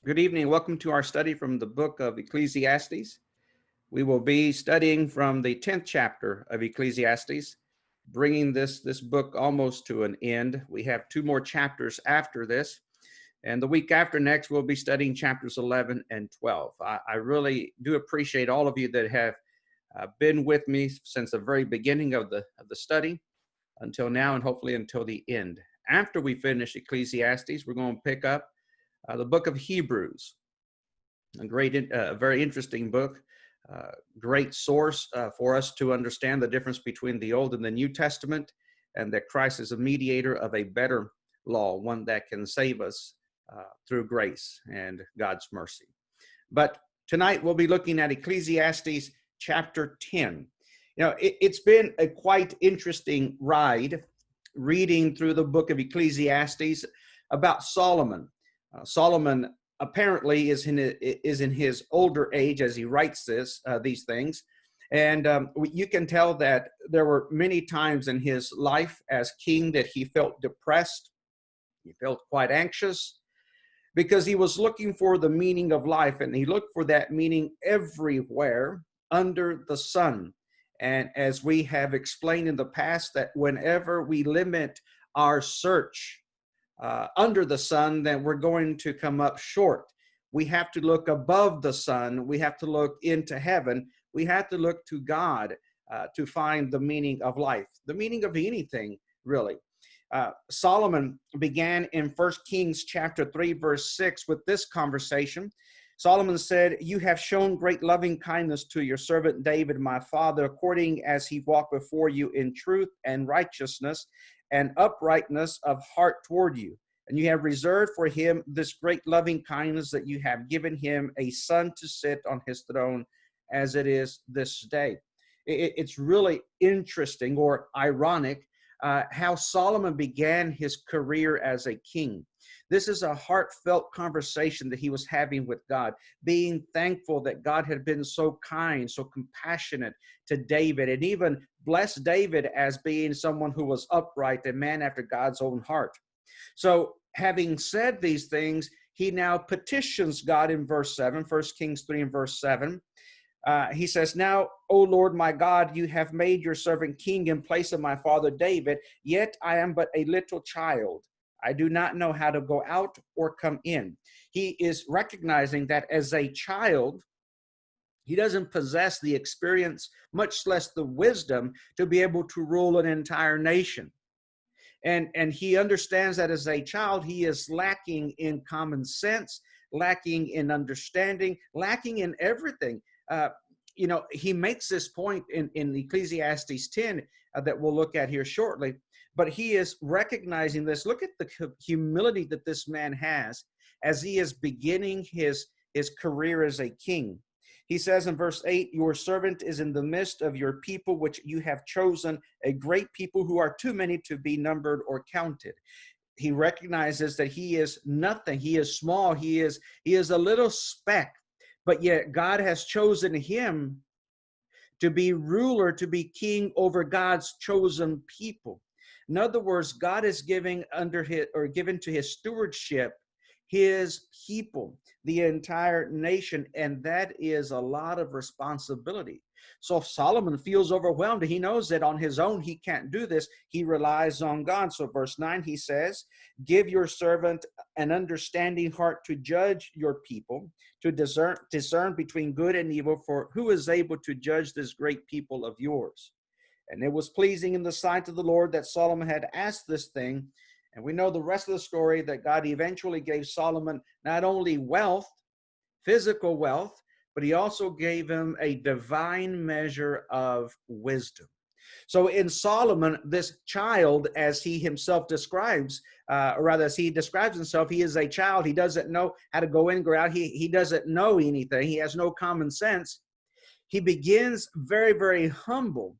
Good evening. Welcome to our study from the book of Ecclesiastes. We will be studying from the 10th chapter of Ecclesiastes, bringing this book almost to an end. We have two more chapters after this, and the week after next, we'll be studying chapters 11 and 12. I really do appreciate all of you that have been with me since the very beginning of the study until now, and hopefully until the end. After we finish Ecclesiastes, we're going to pick up the book of Hebrews, a very interesting book, great source for us to understand the difference between the Old and the New Testament, and that Christ is a mediator of a better law, one that can save us through grace and God's mercy. But tonight we'll be looking at Ecclesiastes chapter 10. You know, it's been a quite interesting ride reading through the book of Ecclesiastes about Solomon. Solomon apparently is in his older age as he writes these things, and you can tell that there were many times in his life as king that he felt depressed, he felt quite anxious, because he was looking for the meaning of life, and he looked for that meaning everywhere under the sun. And as we have explained in the past, that whenever we limit our search under the sun, then we're going to come up short. We have to look above the sun. We have to look into heaven. We have to look to God to find the meaning of life, the meaning of anything, really. Solomon began in 1 Kings chapter 3, verse 6 with this conversation. Solomon said, "You have shown great loving kindness to your servant David, my father, according as he walked before you in truth and righteousness and uprightness of heart toward you. And you have reserved for him this great loving kindness, that you have given him a son to sit on his throne as it is this day." It's really interesting or ironic how Solomon began his career as a king. This is a heartfelt conversation that he was having with God, being thankful that God had been so kind, so compassionate to David, and even blessed David as being someone who was upright, a man after God's own heart. So having said these things, he now petitions God in verse 7, 1 Kings 3 and verse 7. He says, "Now, O Lord my God, you have made your servant king in place of my father David, yet I am but a little child. I do not know how to go out or come in." He is recognizing that as a child, he doesn't possess the experience, much less the wisdom, to be able to rule an entire nation. And he understands that as a child, he is lacking in common sense, lacking in understanding, lacking in everything. He makes this point in Ecclesiastes 10 that we'll look at here shortly, but he is recognizing this. Look at the humility that this man has as he is beginning his career as a king. He says in verse 8, "Your servant is in the midst of your people, which you have chosen, a great people who are too many to be numbered or counted." He recognizes that he is nothing. He is small. He is a little speck. But yet God has chosen him to be ruler, to be king over God's chosen people. In other words, God is given to his stewardship his people, the entire nation, and that is a lot of responsibility. So if Solomon feels overwhelmed, he knows that on his own he can't do this. He relies on God. So verse 9, he says, "Give your servant an understanding heart to judge your people, to discern between good and evil, for who is able to judge this great people of yours?" And it was pleasing in the sight of the Lord that Solomon had asked this thing. And we know the rest of the story, that God eventually gave Solomon not only wealth, physical wealth, but he also gave him a divine measure of wisdom. So in Solomon, this child, as he himself describes, or rather as he describes himself, he is a child. He doesn't know how to go in, go out. He doesn't know anything. He has no common sense. He begins very, very humble.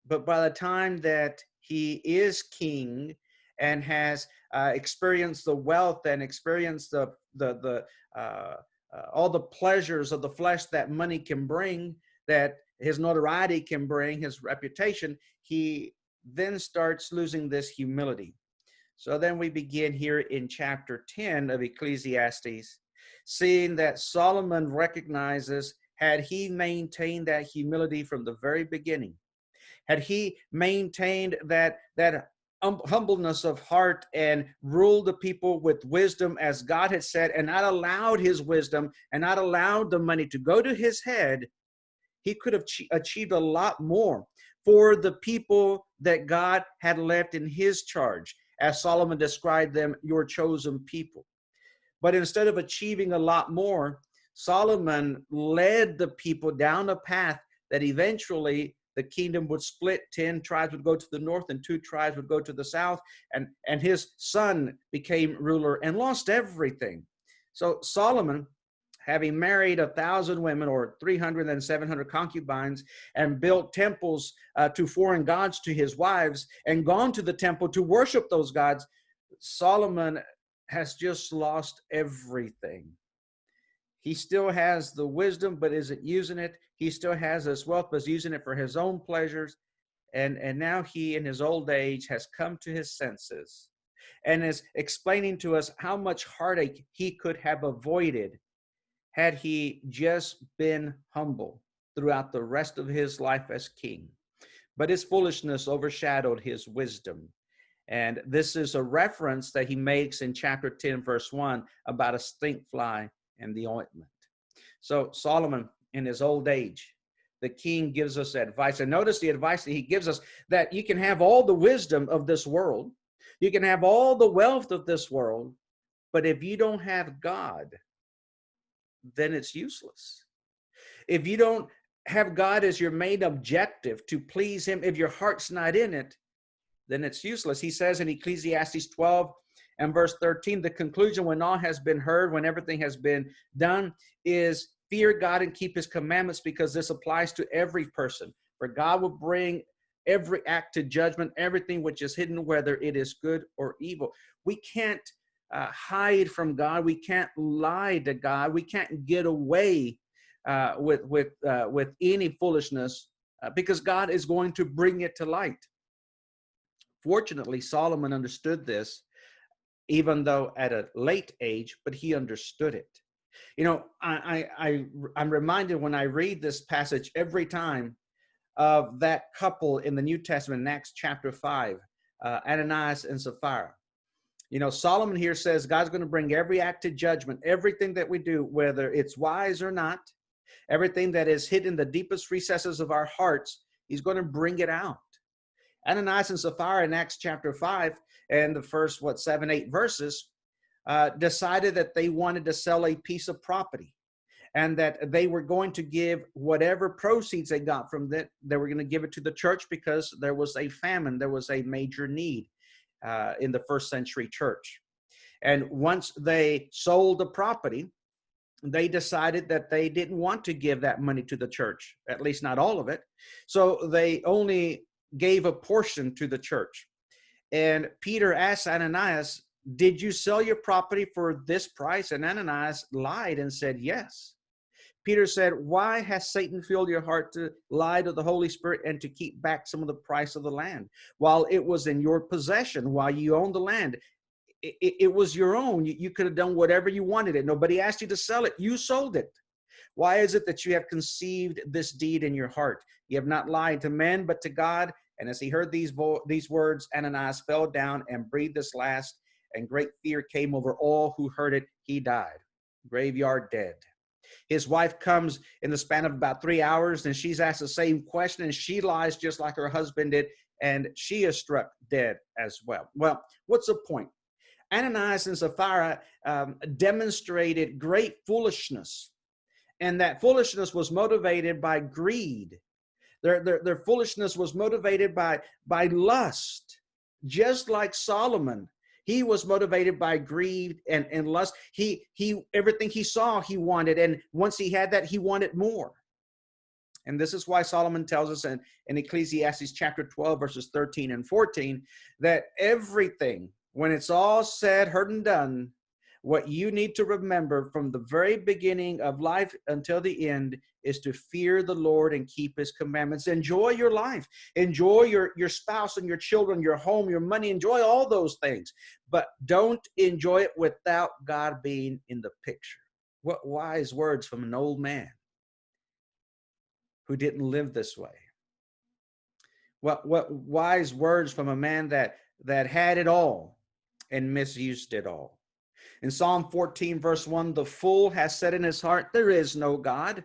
But by the time that he is king and has experienced the wealth and experienced all the pleasures of the flesh that money can bring, that his notoriety can bring, his reputation, he then starts losing this humility. So then we begin here in chapter 10 of Ecclesiastes, seeing that Solomon recognizes, had he maintained that humility from the very beginning, had he maintained that humbleness of heart and ruled the people with wisdom as God had said, and not allowed his wisdom and not allowed the money to go to his head, he could have achieved a lot more for the people that God had left in his charge, as Solomon described them, your chosen people. But instead of achieving a lot more, Solomon led the people down a path that eventually the kingdom would split. 10 tribes would go to the north and 2 tribes would go to the south. And his son became ruler and lost everything. So Solomon, having married 1,000 women, or 300 and 700 concubines, and built temples to foreign gods to his wives, and gone to the temple to worship those gods, Solomon has just lost everything. He still has the wisdom, but isn't using it. He still has his wealth, but is using it for his own pleasures. And now he, in his old age, has come to his senses and is explaining to us how much heartache he could have avoided had he just been humble throughout the rest of his life as king. But his foolishness overshadowed his wisdom. And this is a reference that he makes in chapter 10, verse 1, about a stink fly and the ointment. So Solomon, in his old age, the king gives us advice. And notice the advice that he gives us, that you can have all the wisdom of this world, you can have all the wealth of this world, but if you don't have God, then it's useless. If you don't have God as your main objective to please him, if your heart's not in it, then it's useless. He says in Ecclesiastes 12 and verse 13, the conclusion when all has been heard, when everything has been done, is fear God and keep his commandments, because this applies to every person. For God will bring every act to judgment, everything which is hidden, whether it is good or evil. We can't hide from God. We can't lie to God. We can't get away with any foolishness because God is going to bring it to light. Fortunately, Solomon understood this, even though at a late age, but he understood it. You know, I'm reminded when I read this passage every time of that couple in the New Testament in Acts chapter 5, Ananias and Sapphira. You know, Solomon here says God's going to bring every act to judgment, everything that we do, whether it's wise or not, everything that is hidden in the deepest recesses of our hearts, he's going to bring it out. Ananias and Sapphira in Acts chapter 5 and the first, 7, 8 verses, decided that they wanted to sell a piece of property and that they were going to give whatever proceeds they got from that, they were going to give it to the church because there was a famine, there was a major need in the first century church. And once they sold the property, they decided that they didn't want to give that money to the church, at least not all of it. So they only gave a portion to the church. And Peter asked Ananias, did you sell your property for this price? And Ananias lied and said, yes. Peter said, why has Satan filled your heart to lie to the Holy Spirit and to keep back some of the price of the land while it was in your possession, while you owned the land? It was your own. You could have done whatever you wanted it. Nobody asked you to sell it. You sold it. Why is it that you have conceived this deed in your heart? You have not lied to men, but to God. And as he heard these words, Ananias fell down and breathed his last, and great fear came over all who heard it. He died, graveyard dead. His wife comes in the span of about 3 hours, and she's asked the same question, and she lies just like her husband did, and she is struck dead as well. Well, what's the point? Ananias and Sapphira demonstrated great foolishness, and that foolishness was motivated by greed. Their foolishness was motivated by lust, just like Solomon. He was motivated by greed and lust. He everything he saw, he wanted. And once he had that, he wanted more. And this is why Solomon tells us in Ecclesiastes chapter 12, verses 13 and 14, that everything, when it's all said, heard, and done, What you need to remember from the very beginning of life until the end is to fear the Lord and keep his commandments. Enjoy your life. Enjoy your spouse and your children, your home, your money. Enjoy all those things. But don't enjoy it without God being in the picture. What wise words from an old man who didn't live this way. What wise words from a man that had it all and misused it all. In Psalm 14, verse 1, the fool has said in his heart, there is no God.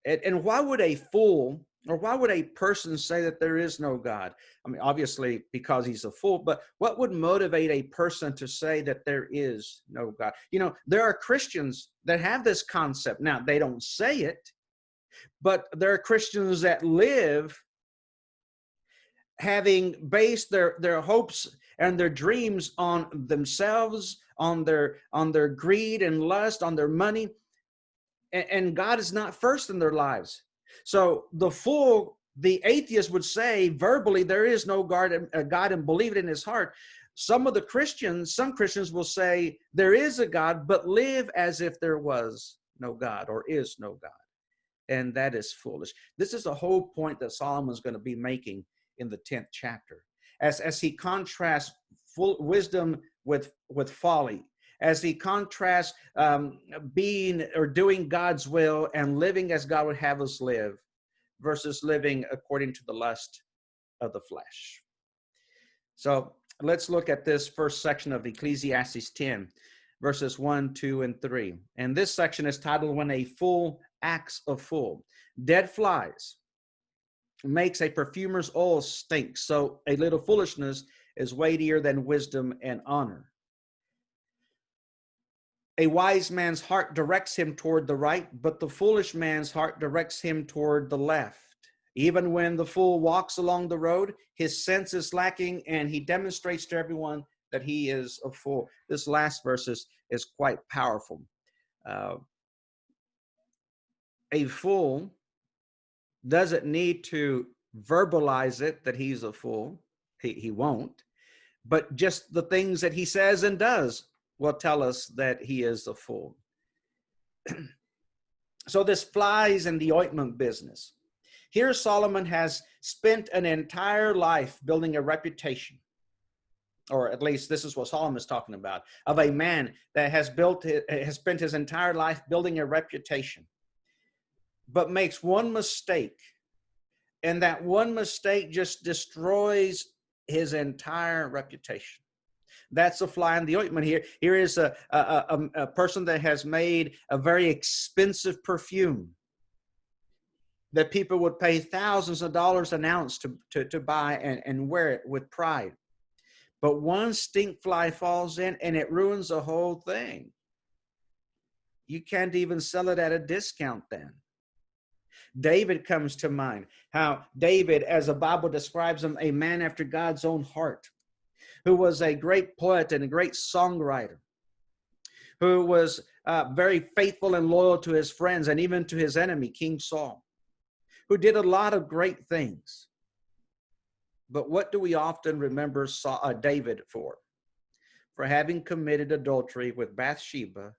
And why would a fool, or why would a person say that there is no God? I mean, obviously because he's a fool, but what would motivate a person to say that there is no God? You know, there are Christians that have this concept. Now, they don't say it, but there are Christians that live having based their hopes and their dreams on themselves, on their greed and lust, on their money, and God is not first in their lives. So the fool, the atheist, would say verbally there is no God and believe it in his heart. Some Christians will say there is a God, but live as if there was no God or is no God, and that is foolish. This is a whole point that Solomon's going to be making in the 10th chapter, as he contrasts full wisdom with folly, as he contrasts being or doing God's will and living as God would have us live versus living according to the lust of the flesh. So let's look at this first section of Ecclesiastes 10, verses 1, 2, and 3. And this section is titled, When a Fool Acts a Fool. Dead flies makes a perfumer's oil stink, so a little foolishness is weightier than wisdom and honor. A wise man's heart directs him toward the right, but the foolish man's heart directs him toward the left. Even when the fool walks along the road, his sense is lacking, and he demonstrates to everyone that he is a fool. This last verse is quite powerful. A fool doesn't need to verbalize it that he's a fool. He won't. But just the things that he says and does will tell us that he is a fool. So this flies in the ointment business. Here Solomon has spent an entire life building a reputation, or at least this is what Solomon is talking about, of a man that has spent his entire life building a reputation, but makes one mistake. And that one mistake just destroys his entire reputation. That's a fly in the ointment here. Here is a person that has made a very expensive perfume that people would pay thousands of dollars an ounce to buy and wear it with pride. But one stink fly falls in and it ruins the whole thing. You can't even sell it at a discount then. David comes to mind. How David, as the Bible describes him, a man after God's own heart, who was a great poet and a great songwriter, who was very faithful and loyal to his friends and even to his enemy, King Saul, who did a lot of great things. But what do we often remember David for? For having committed adultery with Bathsheba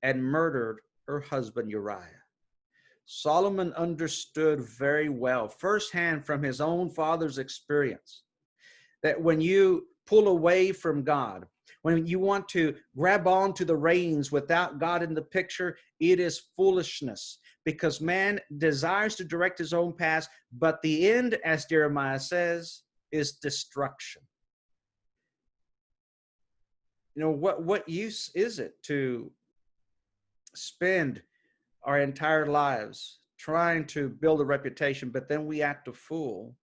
and murdered her husband Uriah. Solomon understood very well, firsthand from his own father's experience, that when you pull away from God, when you want to grab onto the reins without God in the picture, it is foolishness, because man desires to direct his own path, but the end, as Jeremiah says, is destruction. You know, what use is it to spend our entire lives trying to build a reputation, but then we act a fool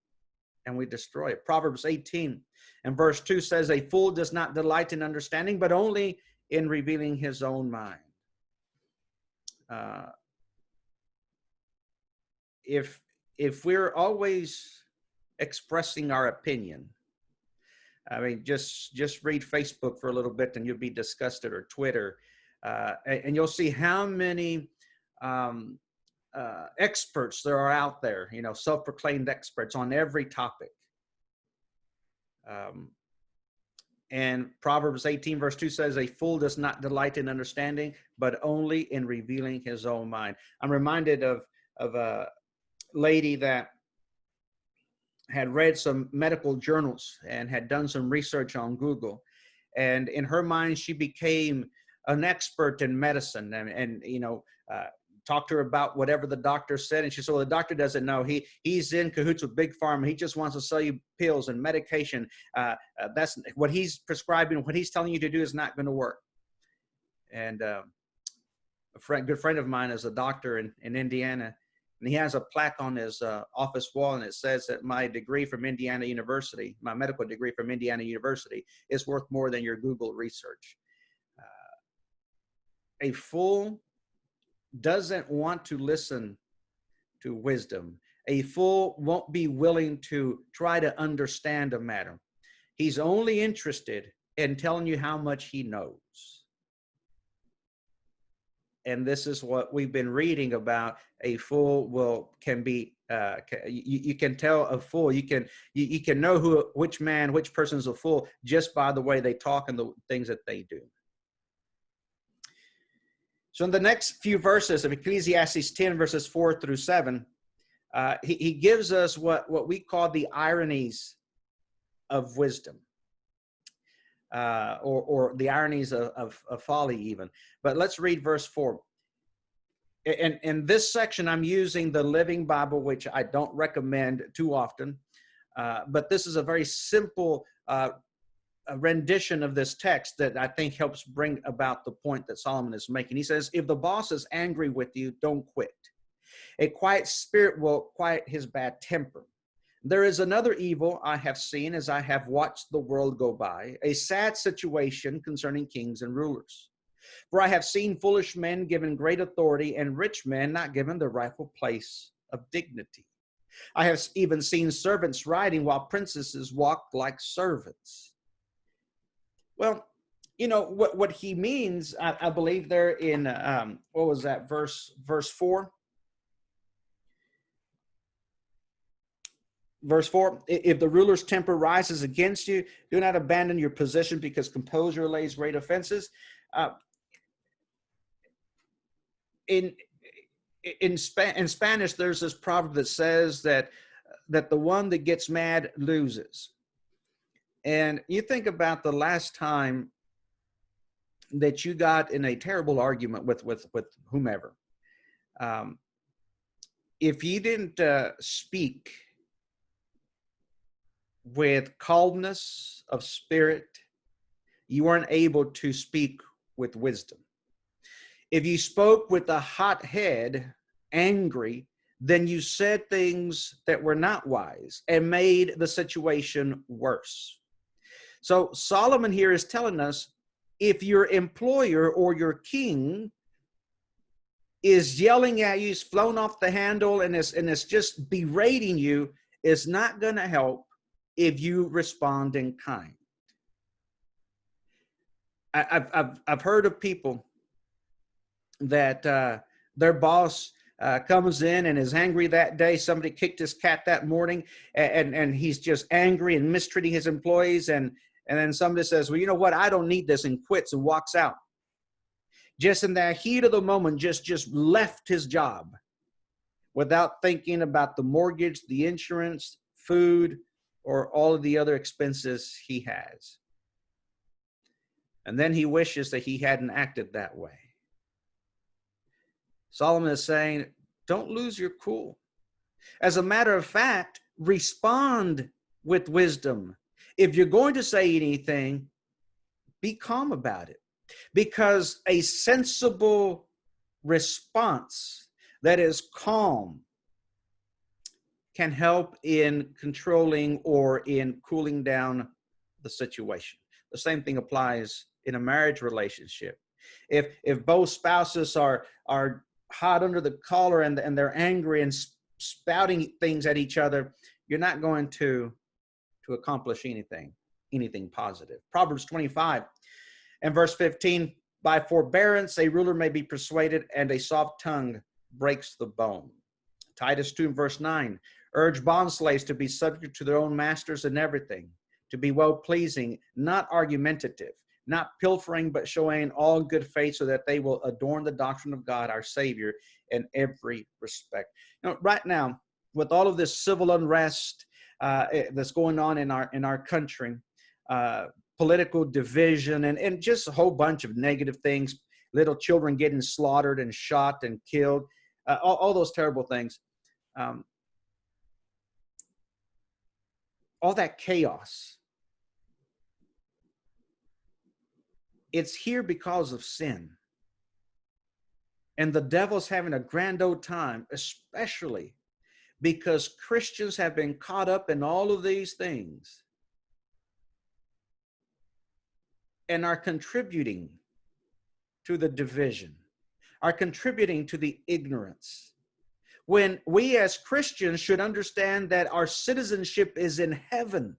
and we destroy it? Proverbs 18 and verse 2 says, a fool does not delight in understanding, but only in revealing his own mind. If we're always expressing our opinion, I mean, just read Facebook for a little bit and you'll be disgusted, or Twitter, and you'll see how many experts there are out there, you know, self-proclaimed experts on every topic. And Proverbs 18 verse 2 says, a fool does not delight in understanding, but only in revealing his own mind. I'm reminded of a lady that had read some medical journals and had done some research on Google. And in her mind, she became an expert in medicine and talked to her about whatever the doctor said. And she said, well, the doctor doesn't know. He's in cahoots with Big Pharma. He just wants to sell you pills and medication. That's what he's prescribing. What he's telling you to do is not going to work. And a good friend of mine is a doctor in Indiana. And he has a plaque on his office wall, and it says that my degree from Indiana University, my medical degree from Indiana University, is worth more than your Google research. A fool doesn't want to listen to wisdom. A fool won't be willing to try to understand a matter. He's only interested in telling you how much he knows. And this is what we've been reading about. A fool can be. You can tell a fool. You can know which person is a fool just by the way they talk and the things that they do. So in the next few verses of Ecclesiastes 10 verses 4 through 7, he gives us what we call the ironies of wisdom. Or the ironies of folly even. But let's read verse 4. In this section, I'm using the Living Bible, which I don't recommend too often. But this is a very simple rendition of this text that I think helps bring about the point that Solomon is making. He says, if the boss is angry with you, don't quit. A quiet spirit will quiet his bad temper. There is another evil I have seen as I have watched the world go by, a sad situation concerning kings and rulers. For I have seen foolish men given great authority and rich men not given the rightful place of dignity. I have even seen servants riding while princesses walk like servants. Well, what he means, I believe there in, what was that, verse 4? Verse 4, if the ruler's temper rises against you, do not abandon your position because composure lays great offenses. In Spanish, there's this proverb that says that the one that gets mad loses. And you think about the last time that you got in a terrible argument with whomever. If you didn't speak with calmness of spirit, you weren't able to speak with wisdom. If you spoke with a hot head, angry, then you said things that were not wise and made the situation worse. So Solomon here is telling us, if your employer or your king is yelling at you, is flown off the handle, and is just berating you, it's not going to help if you respond in kind. I've heard of people that their boss comes in and is angry that day. Somebody kicked his cat that morning, and he's just angry and mistreating his employees. And then somebody says, well, you know what? I don't need this, and quits and walks out. Just in the heat of the moment, just left his job without thinking about the mortgage, the insurance, food, or all of the other expenses he has. And then he wishes that he hadn't acted that way. Solomon is saying, don't lose your cool. As a matter of fact, respond with wisdom. If you're going to say anything, be calm about it. Because a sensible response that is calm can help in controlling or in cooling down the situation. The same thing applies in a marriage relationship. If both spouses are hot under the collar and they're angry and spouting things at each other, you're not going to accomplish anything positive. Proverbs 25 and verse 15, by forbearance a ruler may be persuaded, and a soft tongue breaks the bone. Titus 2 and verse 9, urge bondslaves to be subject to their own masters in everything, to be well-pleasing, not argumentative, not pilfering, but showing all good faith so that they will adorn the doctrine of God, our Savior, in every respect. Right now, with all of this civil unrest that's going on in our country, political division, and just a whole bunch of negative things, little children getting slaughtered and shot and killed, all those terrible things. All that chaos, it's here because of sin. And the devil's having a grand old time, especially because Christians have been caught up in all of these things and are contributing to the division, are contributing to the ignorance. When we as Christians should understand that our citizenship is in heaven,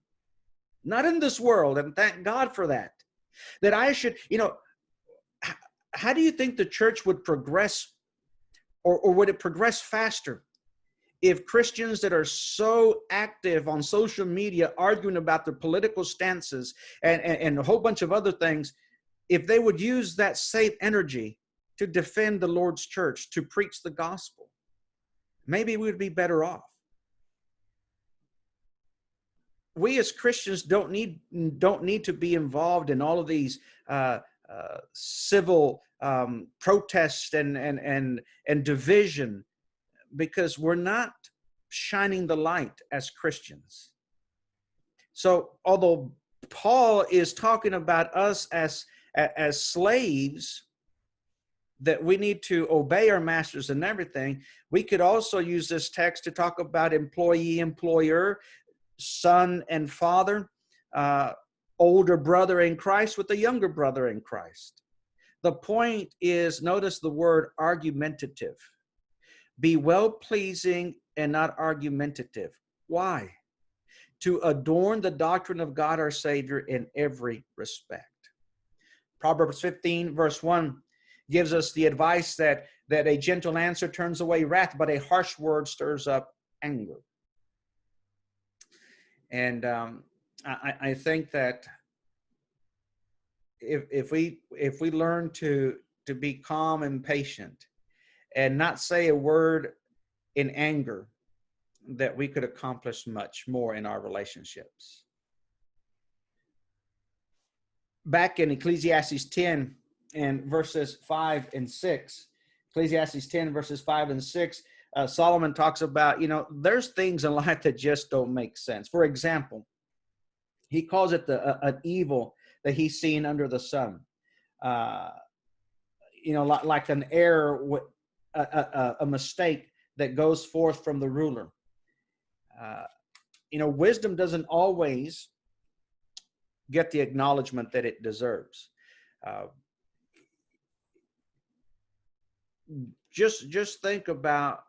not in this world, and thank God for that. That I should, how do you think the church would progress, or would it progress faster if Christians that are so active on social media arguing about their political stances and a whole bunch of other things, if they would use that same energy to defend the Lord's church, to preach the gospel? Maybe we would be better off. We as Christians don't need to be involved in all of these civil protests and division, because we're not shining the light as Christians. So although Paul is talking about us as slaves, that we need to obey our masters and everything, we could also use this text to talk about employee, employer, son and father, older brother in Christ with a younger brother in Christ. The point is, notice the word argumentative. Be well-pleasing and not argumentative. Why? To adorn the doctrine of God our Savior in every respect. Proverbs 15 verse 1 gives us the advice that a gentle answer turns away wrath, but a harsh word stirs up anger. And I think that if we learn to be calm and patient and not say a word in anger, that we could accomplish much more in our relationships. Back in Ecclesiastes 10 and verses 5 and 6, Ecclesiastes 10 verses 5 and 6, Solomon talks about, there's things in life that just don't make sense. For example, he calls it an evil that he's seen under the sun. Like an error, a mistake that goes forth from the ruler. Wisdom doesn't always get the acknowledgement that it deserves. Just think about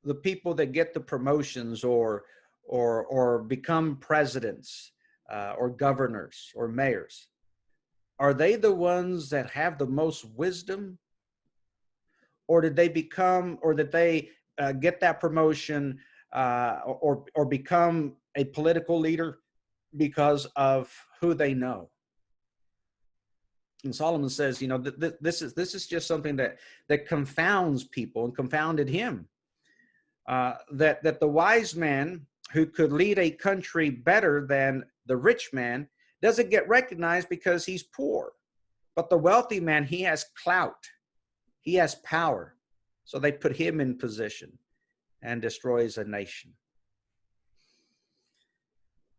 the people that get the promotions or become presidents or governors or mayors. Are they the ones that have the most wisdom, or did they get that promotion or become a political leader because of who they know? And Solomon says, this is just something that confounds people, and confounded him. That the wise man who could lead a country better than the rich man doesn't get recognized because he's poor. But the wealthy man, he has clout, he has power, so they put him in position and destroys a nation.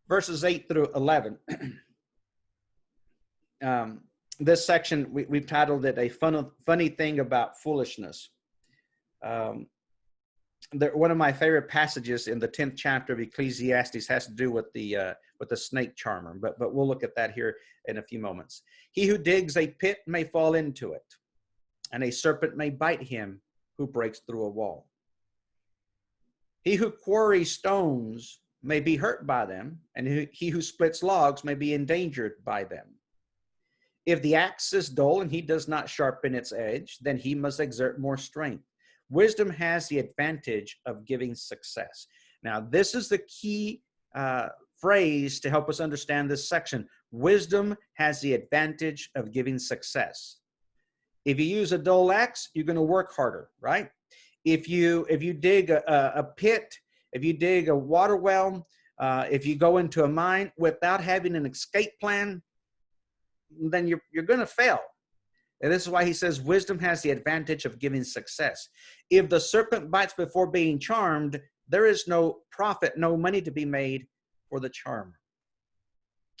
Verses 8 through 11. This section, we've titled it A Funny Thing About Foolishness. One of my favorite passages in the 10th chapter of Ecclesiastes has to do with the snake charmer, but we'll look at that here in a few moments. He who digs a pit may fall into it, and a serpent may bite him who breaks through a wall. He who quarries stones may be hurt by them, and he who splits logs may be endangered by them. If the axe is dull and he does not sharpen its edge, then he must exert more strength. Wisdom has the advantage of giving success. Now, this is the key phrase to help us understand this section. Wisdom has the advantage of giving success. If you use a dull axe, you're going to work harder, right? If you dig a pit, if you dig a water well, if you go into a mine without having an escape plan, then you're going to fail. And this is why he says wisdom has the advantage of giving success. If the serpent bites before being charmed, there is no profit, no money to be made for the charm.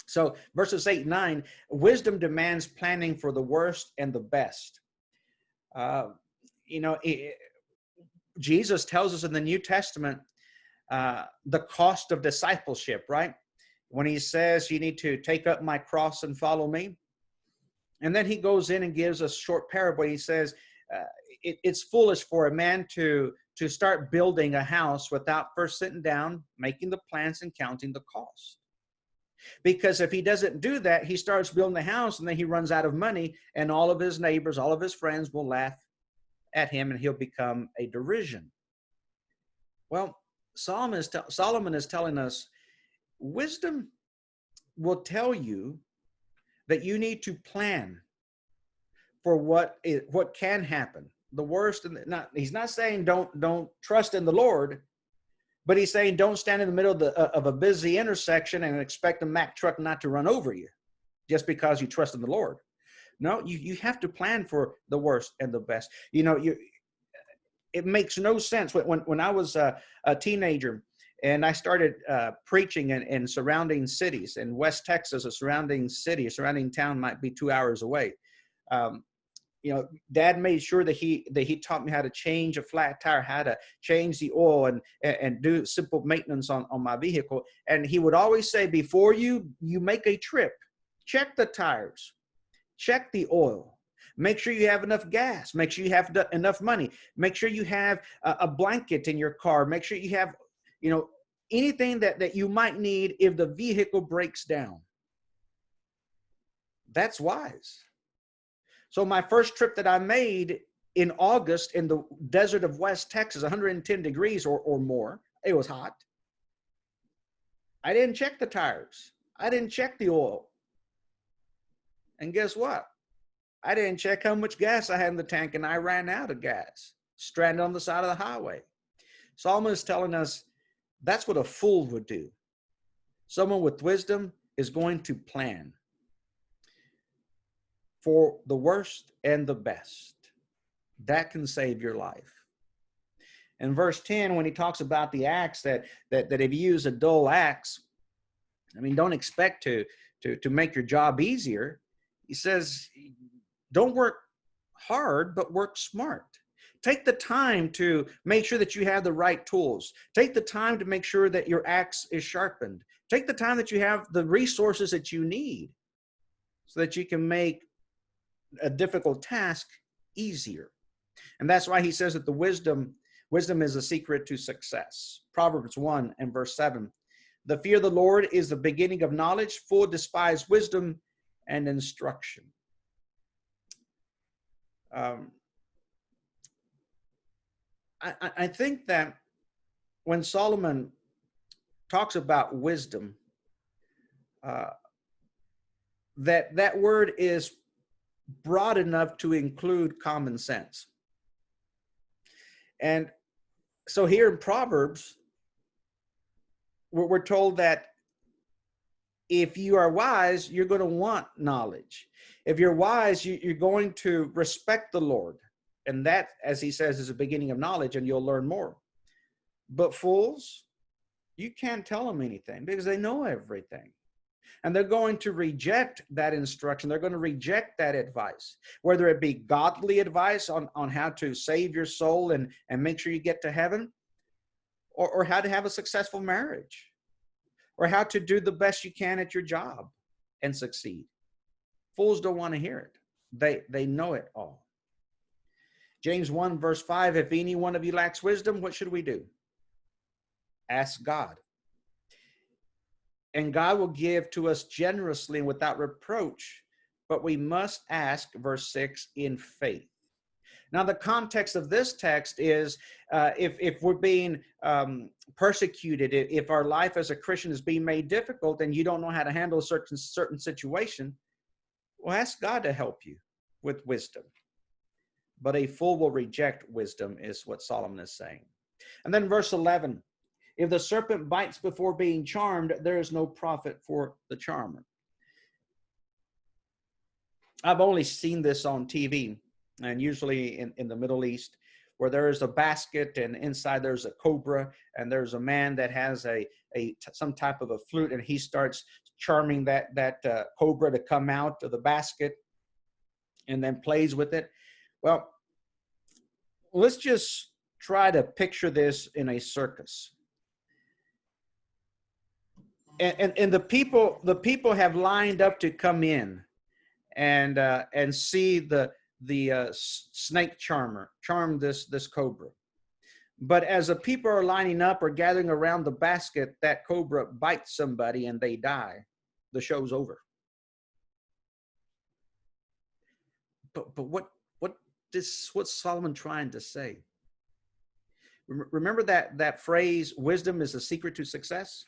So verses 8 and 9, wisdom demands planning for the worst and the best. Jesus tells us in the New Testament the cost of discipleship, right? When he says you need to take up my cross and follow me. And then he goes in and gives a short parable. He says it's foolish for a man to start building a house without first sitting down, making the plans and counting the cost. Because if he doesn't do that, he starts building the house and then he runs out of money, and all of his neighbors, all of his friends will laugh at him and he'll become a derision. Well, Solomon is telling us wisdom will tell you that you need to plan for what can happen. The worst, he's not saying don't trust in the Lord, but he's saying don't stand in the middle of a busy intersection and expect a Mack truck not to run over you just because you trust in the Lord. No, you have to plan for the worst and the best. It makes no sense. When I was a teenager and I started preaching in surrounding cities, in West Texas, a surrounding town might be 2 hours away. Dad made sure that he taught me how to change a flat tire, how to change the oil and do simple maintenance on my vehicle. And he would always say, before you make a trip, check the tires, check the oil, make sure you have enough gas, make sure you have enough money, make sure you have a blanket in your car, make sure you have, anything that you might need if the vehicle breaks down. That's wise. So my first trip that I made in August in the desert of West Texas, 110 degrees or more, it was hot. I didn't check the tires. I didn't check the oil. And guess what? I didn't check how much gas I had in the tank, and I ran out of gas, stranded on the side of the highway. Solomon is telling us that's what a fool would do. Someone with wisdom is going to plan for the worst and the best. That can save your life. In verse 10, when he talks about the axe, that if you use a dull axe, don't expect to make your job easier. He says, don't work hard, but work smart. Take the time to make sure that you have the right tools. Take the time to make sure that your axe is sharpened. Take the time that you have the resources that you need so that you can make a difficult task easier. And that's why he says that the wisdom is a secret to success. Proverbs 1 and verse 7. The fear of the Lord is the beginning of knowledge. Fool despise wisdom and instruction. I think that when Solomon talks about wisdom, that word is broad enough to include common sense. And so here in Proverbs, we're told that if you are wise, you're going to want knowledge. If you're wise, you're going to respect the Lord. And that, as he says, is the beginning of knowledge, and you'll learn more. But fools, you can't tell them anything because they know everything. And they're going to reject that instruction. They're going to reject that advice, whether it be godly advice on how to save your soul and make sure you get to heaven, or how to have a successful marriage, or how to do the best you can at your job and succeed. Fools don't want to hear it. They know it all. James 1 verse 5, if any one of you lacks wisdom, what should we do? Ask God. And God will give to us generously and without reproach, but we must ask, verse 6, in faith. Now, the context of this text is if we're being persecuted, if our life as a Christian is being made difficult and you don't know how to handle a certain situation, well, ask God to help you with wisdom. But a fool will reject wisdom is what Solomon is saying. And then verse 11, if the serpent bites before being charmed, there is no profit for the charmer. I've only seen this on TV, and usually in the Middle East, where there is a basket and inside there's a cobra, and there's a man that has some type of a flute, and he starts charming that cobra to come out of the basket and then plays with it. Well, let's just try to picture this in a circus. And the people have lined up to come in and see the snake charmer charm this cobra. But as the people are lining up or gathering around the basket, that cobra bites somebody and they die. The show's over. But what's Solomon trying to say? Remember that phrase, wisdom is the secret to success?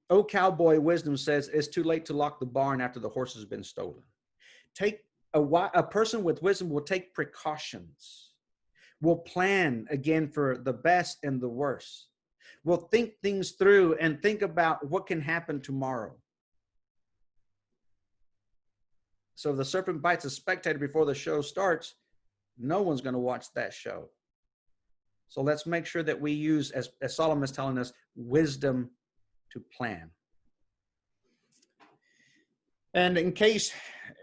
Oh, cowboy wisdom says it's too late to lock the barn after the horse has been stolen. A person with wisdom will take precautions, will plan again for the best and the worst, will think things through and think about what can happen tomorrow. So if the serpent bites a spectator before the show starts, no one's going to watch that show. So let's make sure that we use, as Solomon is telling us, wisdom to plan. And in case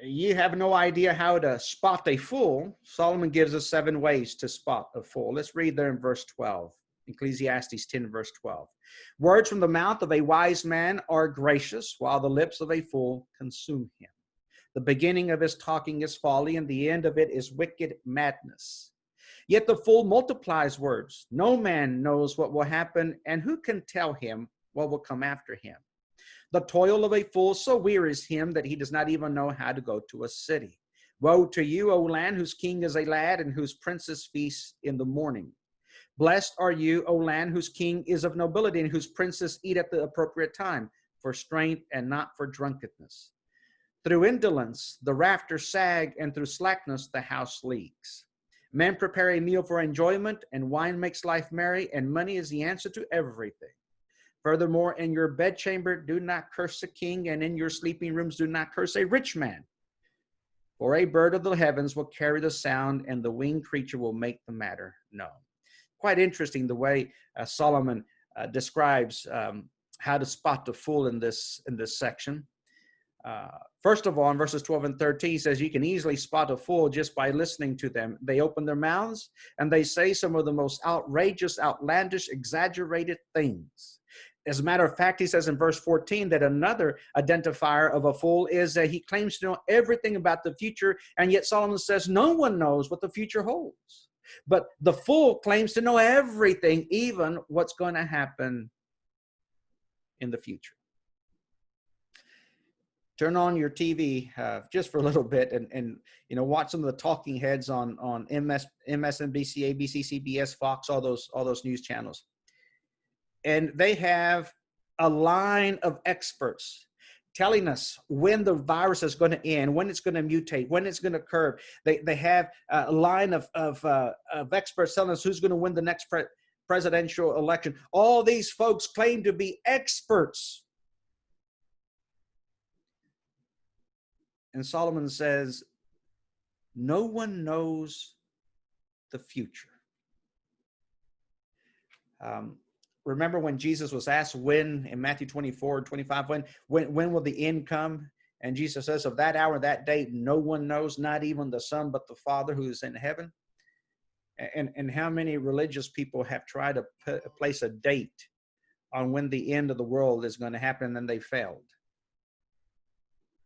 you have no idea how to spot a fool, Solomon gives us 7 ways to spot a fool. Let's read there in verse 12, Ecclesiastes 10, verse 12. Words from the mouth of a wise man are gracious, while the lips of a fool consume him. The beginning of his talking is folly, and the end of it is wicked madness. Yet the fool multiplies words. No man knows what will happen, and who can tell him what will come after him? The toil of a fool so wearies him that he does not even know how to go to a city. Woe to you, O land, whose king is a lad and whose princes feast in the morning. Blessed are you, O land, whose king is of nobility and whose princes eat at the appropriate time, for strength and not for drunkenness. Through indolence, the rafters sag, and through slackness, the house leaks. Men prepare a meal for enjoyment, and wine makes life merry, and money is the answer to everything. Furthermore, in your bedchamber, do not curse a king, and in your sleeping rooms, do not curse a rich man. For a bird of the heavens will carry the sound, and the winged creature will make the matter known. Quite interesting the way Solomon describes how to spot the fool in this section. First of all, in verses 12 and 13, he says you can easily spot a fool just by listening to them. They open their mouths and they say some of the most outrageous, outlandish, exaggerated things. As a matter of fact, he says in verse 14 that another identifier of a fool is that he claims to know everything about the future, and yet Solomon says no one knows what the future holds. But the fool claims to know everything, even what's going to happen in the future. Turn on your TV just for a little bit and watch some of the talking heads on MSNBC, ABC, CBS, Fox, all those news channels. And they have a line of experts telling us when the virus is going to end, when it's going to mutate, when it's going to curve. They have a line of experts telling us who's going to win the next presidential election. All these folks claim to be experts. And Solomon says, no one knows the future. Remember when Jesus was asked when, in Matthew 24, 25, when will the end come? And Jesus says, of that hour, that day, no one knows, not even the Son, but the Father who is in heaven. And how many religious people have tried to place a date on when the end of the world is going to happen, and they failed.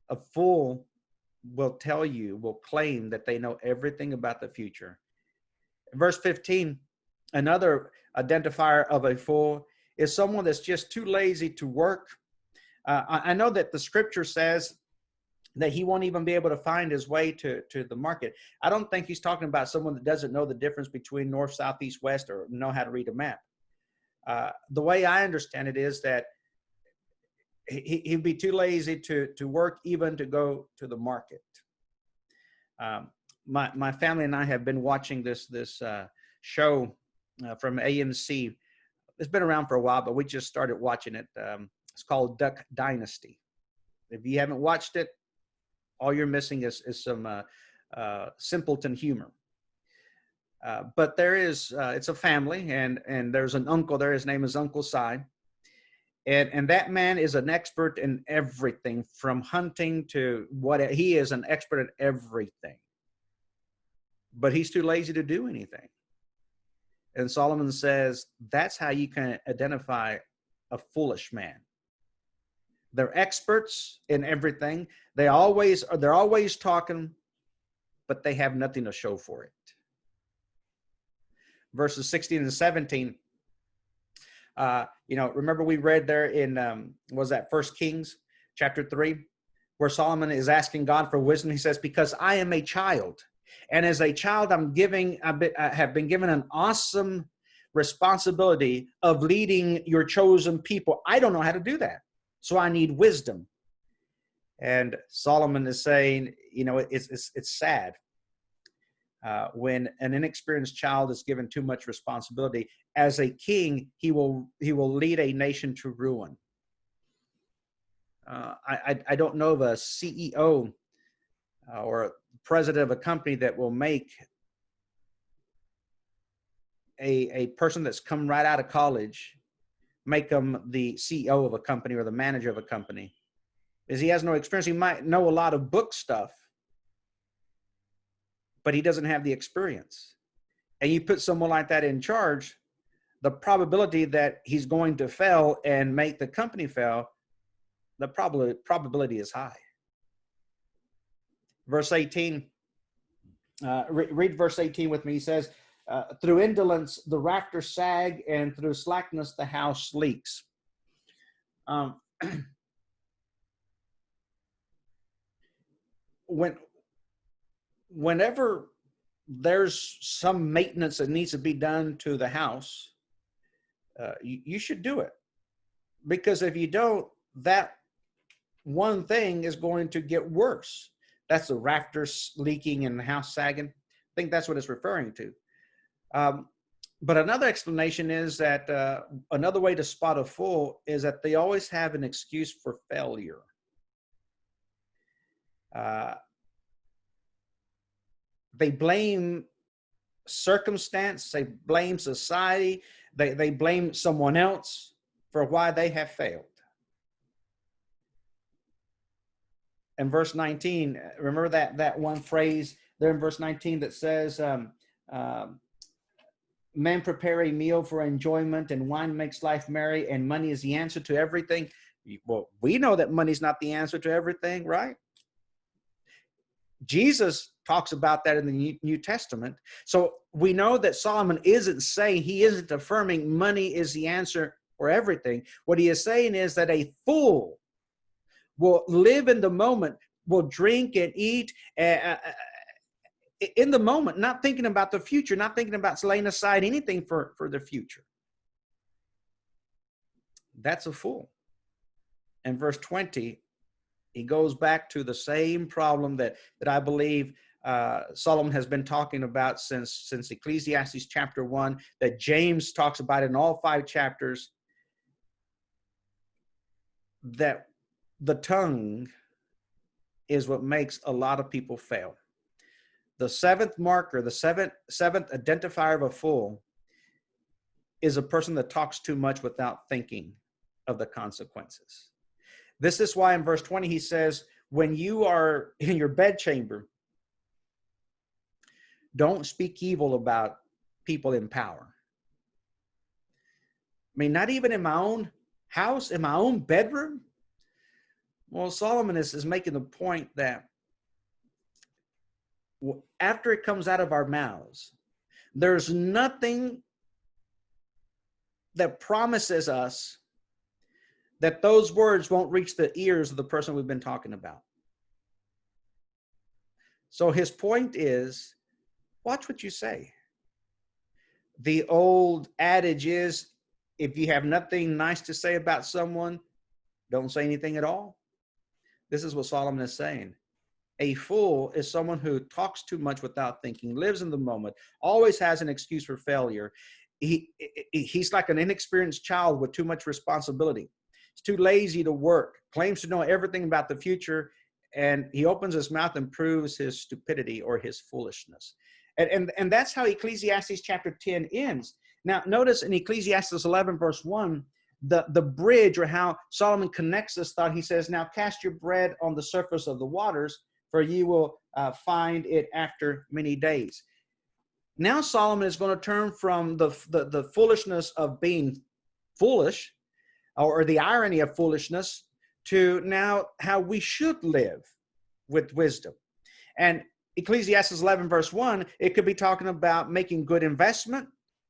A fool will claim that they know everything about the future. In verse 15, another identifier of a fool is someone that's just too lazy to work. I know that the scripture says that he won't even be able to find his way to the market. I don't think he's talking about someone that doesn't know the difference between north, south, east, west, or know how to read a map. The way I understand it is that he'd be too lazy to work, even to go to the market. My family and I have been watching this show from AMC. It's been around for a while, but we just started watching it. It's called Duck Dynasty. If you haven't watched it, all you're missing is some simpleton humor. But there is, it's a family, and there's an uncle there. His name is Uncle Si. And that man is an expert in everything, from hunting to what. He is an expert at everything. But he's too lazy to do anything. And Solomon says that's how you can identify a foolish man. They're experts in everything. They're always talking, but they have nothing to show for it. Verses 16 and 17. Remember we read there in was that 1 Kings chapter 3, where Solomon is asking God for wisdom. He says, because I am a child, and as a child I have been given an awesome responsibility of leading your chosen people. I don't know how to do that, so I need wisdom. And Solomon is saying, it's sad when an inexperienced child is given too much responsibility. As a king, he will lead a nation to ruin. I don't know of a CEO or a president of a company that will make a person that's come right out of college, make them the CEO of a company or the manager of a company, because he has no experience. He might know a lot of book stuff, but he doesn't have the experience. And you put someone like that in charge, the probability that he's going to fail and make the company fail, the probability is high. Verse 18, read verse 18 with me. He says, through indolence, the rafters sag, and through slackness, the house leaks. Whenever there's some maintenance that needs to be done to the house, you should do it. Because if you don't, that one thing is going to get worse. That's the rafters leaking and the house sagging. I think that's what it's referring to. But another explanation is that another way to spot a fool is that they always have an excuse for failure. They blame circumstance, they blame society, they blame someone else for why they have failed. In verse 19, remember that one phrase there in verse 19 that says, men prepare a meal for enjoyment, and wine makes life merry, and money is the answer to everything. Well, we know that money's not the answer to everything, right? Jesus talks about that in the New Testament. So we know that Solomon isn't saying, he isn't affirming money is the answer for everything. What he is saying is that a fool will live in the moment, will drink and eat in the moment, not thinking about the future, not thinking about laying aside anything for the future. That's a fool. In verse 20, he goes back to the same problem that I believe Solomon has been talking about since Ecclesiastes chapter 1, that James talks about in all 5 chapters, that the tongue is what makes a lot of people fail. The seventh marker, the seventh identifier of a fool is a person that talks too much without thinking of the consequences. This is why in verse 20 he says, when you are in your bedchamber, don't speak evil about people in power. I mean, not even in my own house, in my own bedroom. Well, Solomon is making the point that after it comes out of our mouths, there's nothing that promises us that those words won't reach the ears of the person we've been talking about. So his point is, watch what you say. The old adage is, if you have nothing nice to say about someone, don't say anything at all. This is what Solomon is saying. A fool is someone who talks too much without thinking, lives in the moment, always has an excuse for failure. He's like an inexperienced child with too much responsibility. He's too lazy to work, claims to know everything about the future, and he opens his mouth and proves his stupidity or his foolishness. And that's how Ecclesiastes chapter 10 ends. Now, notice in Ecclesiastes 11, verse 1, the bridge, or how Solomon connects this thought. He says, now cast your bread on the surface of the waters, for you will find it after many days. Now Solomon is going to turn from the foolishness of being foolish, or the irony of foolishness, to now how we should live with wisdom. And Ecclesiastes 11, verse 1, it could be talking about making good investment,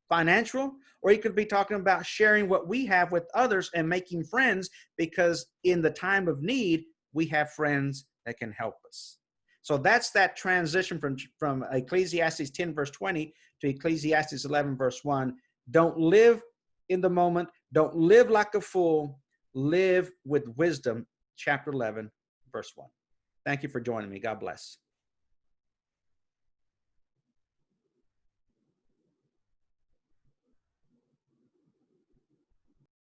financial, or he could be talking about sharing what we have with others and making friends, because in the time of need, we have friends that can help us. So that's that transition from Ecclesiastes 10, verse 20 to Ecclesiastes 11, verse 1. Don't live in the moment. Don't live like a fool. Live with wisdom, chapter 11, verse 1. Thank you for joining me. God bless.